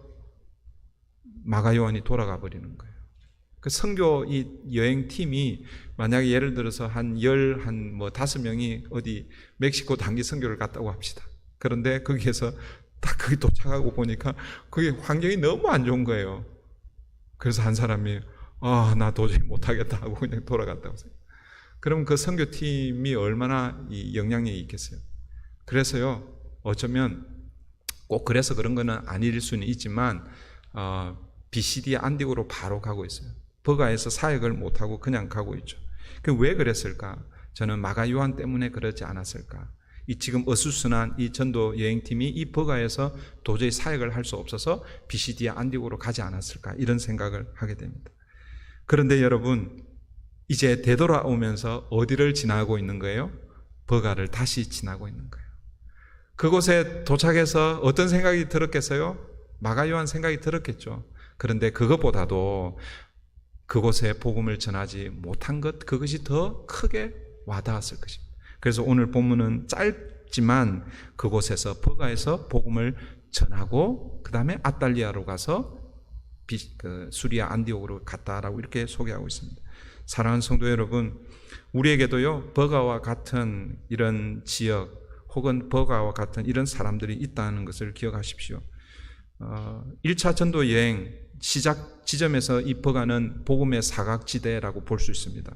마가 요한이 돌아가 버리는 거예요. 그 선교 이 여행팀이 만약에 예를 들어서 한 5명이 어디 멕시코 단기 선교를 갔다고 합시다. 그런데 거기에서 딱 거기 도착하고 보니까 그게 환경이 너무 안 좋은 거예요. 그래서 한 사람이 나 도저히 못하겠다 하고 그냥 돌아갔다고 생각해요. 그럼 그 선교팀이 얼마나 이 영향력이 있겠어요. 그래서요 어쩌면 꼭 그래서 그런 거는 아닐 수는 있지만 비시디아 안디옥으로 바로 가고 있어요. 버가에서 사역을 못하고 그냥 가고 있죠. 왜 그랬을까? 저는 마가 요한 때문에 그러지 않았을까? 이 지금 어수선한 이 전도 여행팀이 이 버가에서 도저히 사역을 할 수 없어서 비시디아 안디옥으로 가지 않았을까? 이런 생각을 하게 됩니다. 그런데 여러분 이제 되돌아오면서 어디를 지나고 있는 거예요? 버가를 다시 지나고 있는 거예요. 그곳에 도착해서 어떤 생각이 들었겠어요? 마가 요한 생각이 들었겠죠. 그런데 그것보다도 그곳에 복음을 전하지 못한 것, 그것이 더 크게 와닿았을 것입니다. 그래서 오늘 본문은 짧지만 그곳에서 버가에서 복음을 전하고 그 다음에 아달리아로 가서 수리아 안디옥으로 갔다라고 이렇게 소개하고 있습니다. 사랑하는 성도 여러분, 우리에게도요 버가와 같은 이런 지역 혹은 버가와 같은 이런 사람들이 있다는 것을 기억하십시오. 1차 전도 여행 시작 지점에서 이 버가는 복음의 사각지대라고 볼 수 있습니다.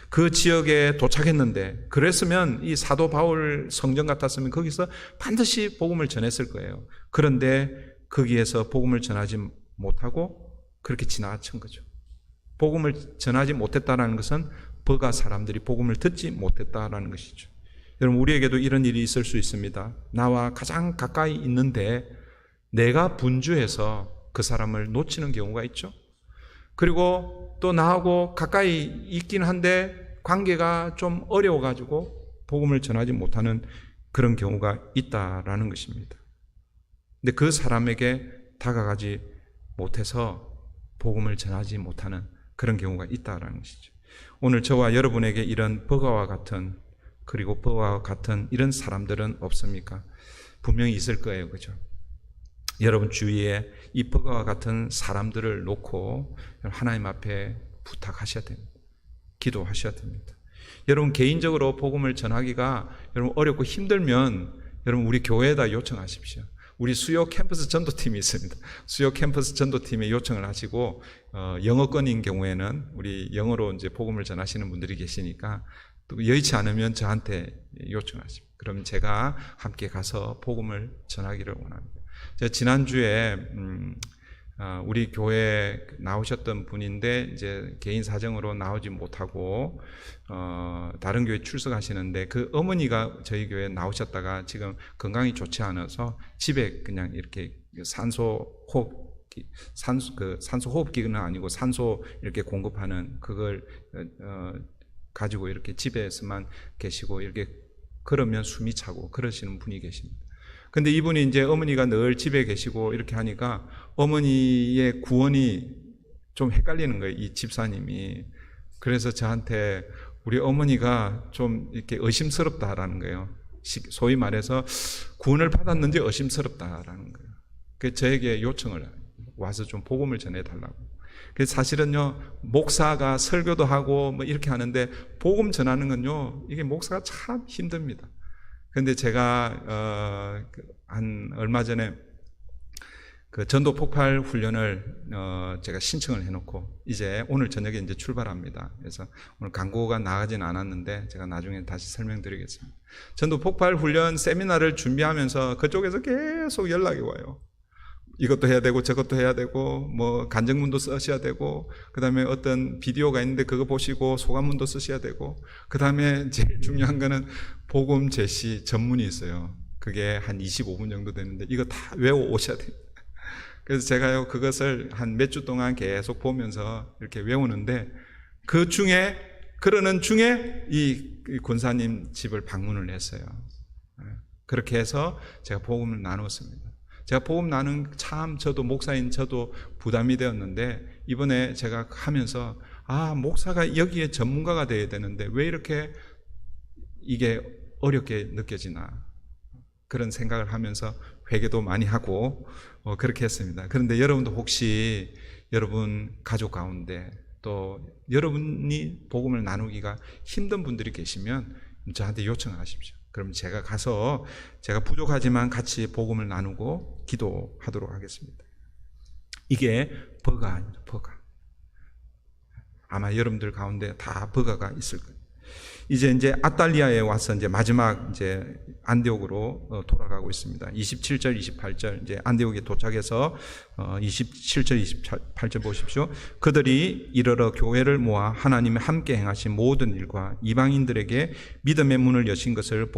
그 지역에 도착했는데 그랬으면 이 사도 바울 성전 같았으면 거기서 반드시 복음을 전했을 거예요. 그런데 거기에서 복음을 전하지 못하고 그렇게 지나친 거죠. 복음을 전하지 못했다는 것은 버가 사람들이 복음을 듣지 못했다는 것이죠. 여러분 우리에게도 이런 일이 있을 수 있습니다. 나와 가장 가까이 있는데 내가 분주해서 그 사람을 놓치는 경우가 있죠. 그리고 또 나하고 가까이 있긴 한데 관계가 좀 어려워가지고 복음을 전하지 못하는 그런 경우가 있다라는 것입니다. 근데 그 사람에게 다가가지 못해서 복음을 전하지 못하는 그런 경우가 있다라는 것이죠. 오늘 저와 여러분에게 이런 버가와 같은 그리고 버가와 같은 이런 사람들은 없습니까? 분명히 있을 거예요. 그죠? 여러분 주위에 이 버가와 같은 사람들을 놓고 하나님 앞에 부탁하셔야 됩니다. 기도하셔야 됩니다. 여러분 개인적으로 복음을 전하기가 여러분 어렵고 힘들면 여러분 우리 교회에다 요청하십시오. 우리 수요 캠퍼스 전도팀이 있습니다. 수요 캠퍼스 전도팀에 요청을 하시고 영어권인 경우에는 우리 영어로 이제 복음을 전하시는 분들이 계시니까 또 여의치 않으면 저한테 요청하십시오. 그럼 제가 함께 가서 복음을 전하기를 원합니다. 제가 지난주에 우리 교회에 나오셨던 분인데 이제 개인 사정으로 나오지 못하고 다른 교회 출석하시는데 그 어머니가 저희 교회에 나오셨다가 지금 건강이 좋지 않아서 집에 그냥 이렇게 산소 호흡기는 아니고 산소 이렇게 공급하는 그걸 가지고 이렇게 집에서만 계시고 이렇게 걸으면 숨이 차고 그러시는 분이 계십니다. 근데 이분이 이제 어머니가 늘 집에 계시고 이렇게 하니까 어머니의 구원이 좀 헷갈리는 거예요, 이 집사님이. 그래서 저한테 우리 어머니가 좀 이렇게 의심스럽다라는 거예요. 소위 말해서 구원을 받았는지 의심스럽다라는 거예요. 그래서 저에게 요청을 와서 좀 복음을 전해달라고. 그래서 사실은요, 목사가 설교도 하고 뭐 이렇게 하는데 복음 전하는 건요, 이게 목사가 참 힘듭니다. 그런데 제가 한 얼마 전에 그 전도 폭발 훈련을 제가 신청을 해놓고 이제 오늘 저녁에 이제 출발합니다. 그래서 오늘 광고가 나가진 않았는데 제가 나중에 다시 설명드리겠습니다. 전도 폭발 훈련 세미나를 준비하면서 그쪽에서 계속 연락이 와요. 이것도 해야 되고 저것도 해야 되고 뭐 간증문도 쓰셔야 되고 그다음에 어떤 비디오가 있는데 그거 보시고 소감문도 쓰셔야 되고 그다음에 제일 중요한 거는 복음 제시 전문이 있어요. 그게 한 25분 정도 되는데 이거 다 외워 오셔야 돼요. 그래서 제가요 그것을 한 몇 주 동안 계속 보면서 이렇게 외우는데 그러는 중에 이 권사님 집을 방문을 했어요. 그렇게 해서 제가 복음을 나눴습니다. 제가 복음 나눈 참 저도 목사인 저도 부담이 되었는데 이번에 제가 하면서 목사가 여기에 전문가가 돼야 되는데 왜 이렇게 이게 어렵게 느껴지나 그런 생각을 하면서 회개도 많이 하고 그렇게 했습니다. 그런데 여러분도 혹시 여러분 가족 가운데 또 여러분이 복음을 나누기가 힘든 분들이 계시면 저한테 요청하십시오. 그럼 제가 가서 제가 부족하지만 같이 복음을 나누고 기도하도록 하겠습니다. 이게 버가 아니죠, 버가. 아마 여러분들 가운데 다 버가가 있을 거예요. 이제 아탈리아에 와서 이제 마지막 이제 안디옥으로 돌아가고 있습니다. 27절, 28절 이제 안디옥에 도착해서 27절, 28절 보십시오. 그들이 이르러 교회를 모아 하나님의 함께 행하신 모든 일과 이방인들에게 믿음의 문을 여신 것을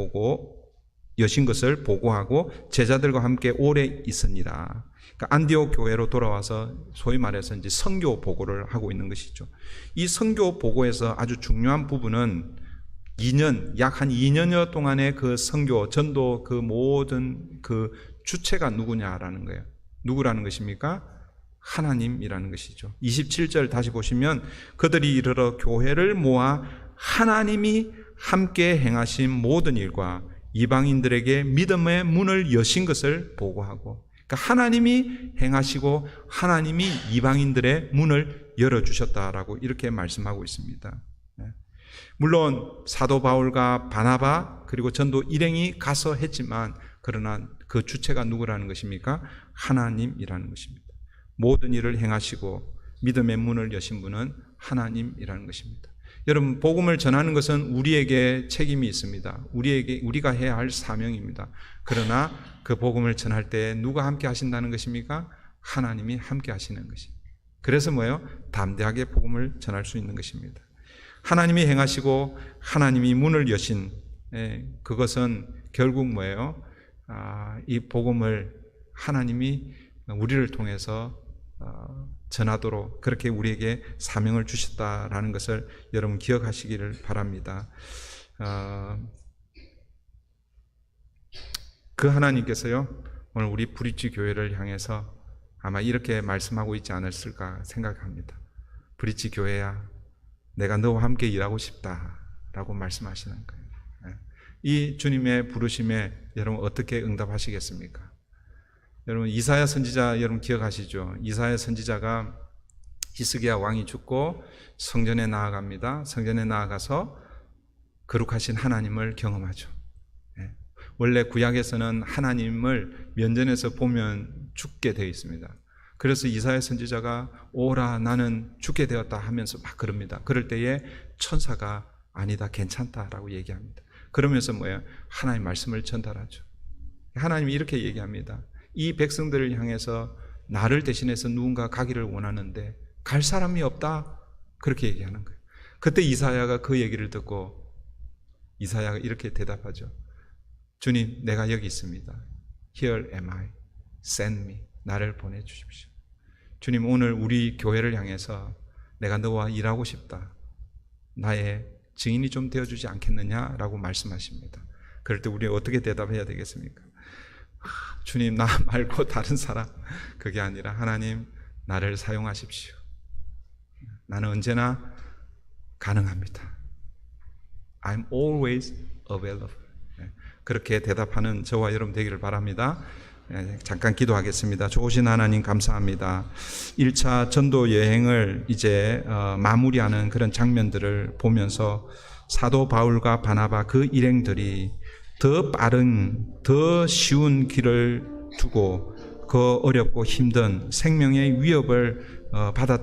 보고하고 제자들과 함께 오래 있으니라. 그러니까 안디옥 교회로 돌아와서 소위 말해서 이제 선교 보고를 하고 있는 것이죠. 이 선교 보고에서 아주 중요한 부분은 약 한 2년여 동안의 그 선교, 전도 그 모든 그 주체가 누구냐라는 거예요. 누구라는 것입니까? 하나님이라는 것이죠. 27절 다시 보시면 그들이 이르러 교회를 모아 하나님이 함께 행하신 모든 일과 이방인들에게 믿음의 문을 여신 것을 보고하고, 그러니까 하나님이 행하시고 하나님이 이방인들의 문을 열어주셨다라고 이렇게 말씀하고 있습니다. 물론 사도 바울과 바나바 그리고 전도 일행이 가서 했지만 그러나 그 주체가 누구라는 것입니까? 하나님이라는 것입니다. 모든 일을 행하시고 믿음의 문을 여신 분은 하나님이라는 것입니다. 여러분, 복음을 전하는 것은 우리에게 책임이 있습니다. 우리가 해야 할 사명입니다. 그러나 그 복음을 전할 때 누가 함께 하신다는 것입니까? 하나님이 함께 하시는 것입니다. 그래서 뭐예요? 담대하게 복음을 전할 수 있는 것입니다. 하나님이 행하시고 하나님이 문을 여신, 그것은 결국 뭐예요? 이 복음을 하나님이 우리를 통해서 전하도록 그렇게 우리에게 사명을 주셨다라는 것을 여러분 기억하시기를 바랍니다. 그 하나님께서요, 오늘 우리 브릿지 교회를 향해서 아마 이렇게 말씀하고 있지 않았을까 생각합니다. 브릿지 교회야, 내가 너와 함께 일하고 싶다라고 말씀하시는 거예요. 이 주님의 부르심에 여러분 어떻게 응답하시겠습니까? 여러분, 이사야 선지자 여러분 기억하시죠? 이사야 선지자가 히스기야 왕이 죽고 성전에 나아갑니다. 성전에 나아가서 거룩하신 하나님을 경험하죠. 원래 구약에서는 하나님을 면전에서 보면 죽게 되어 있습니다. 그래서 이사야 선지자가 오라 나는 죽게 되었다 하면서 막 그럽니다. 그럴 때에 천사가 아니다 괜찮다라고 얘기합니다. 그러면서 뭐예요? 하나님 말씀을 전달하죠. 하나님이 이렇게 얘기합니다. 이 백성들을 향해서 나를 대신해서 누군가 가기를 원하는데 갈 사람이 없다, 그렇게 얘기하는 거예요. 그때 이사야가 그 얘기를 듣고 이사야가 이렇게 대답하죠. 주님, 내가 여기 있습니다. Here am I. Send me. 나를 보내주십시오. 주님, 오늘 우리 교회를 향해서 내가 너와 일하고 싶다, 나의 증인이 좀 되어주지 않겠느냐라고 말씀하십니다. 그럴 때 우리 어떻게 대답해야 되겠습니까? 주님, 나 말고 다른 사람, 그게 아니라 하나님, 나를 사용하십시오. 나는 언제나 가능합니다. I'm always available. 그렇게 대답하는 저와 여러분 되기를 바랍니다. 잠깐 기도하겠습니다. 좋으신 하나님 감사합니다. 1차 전도 여행을 이제 마무리하는 그런 장면들을 보면서 사도 바울과 바나바 그 일행들이 더 빠른, 더 쉬운 길을 두고 그 어렵고 힘든 생명의 위협을 받았던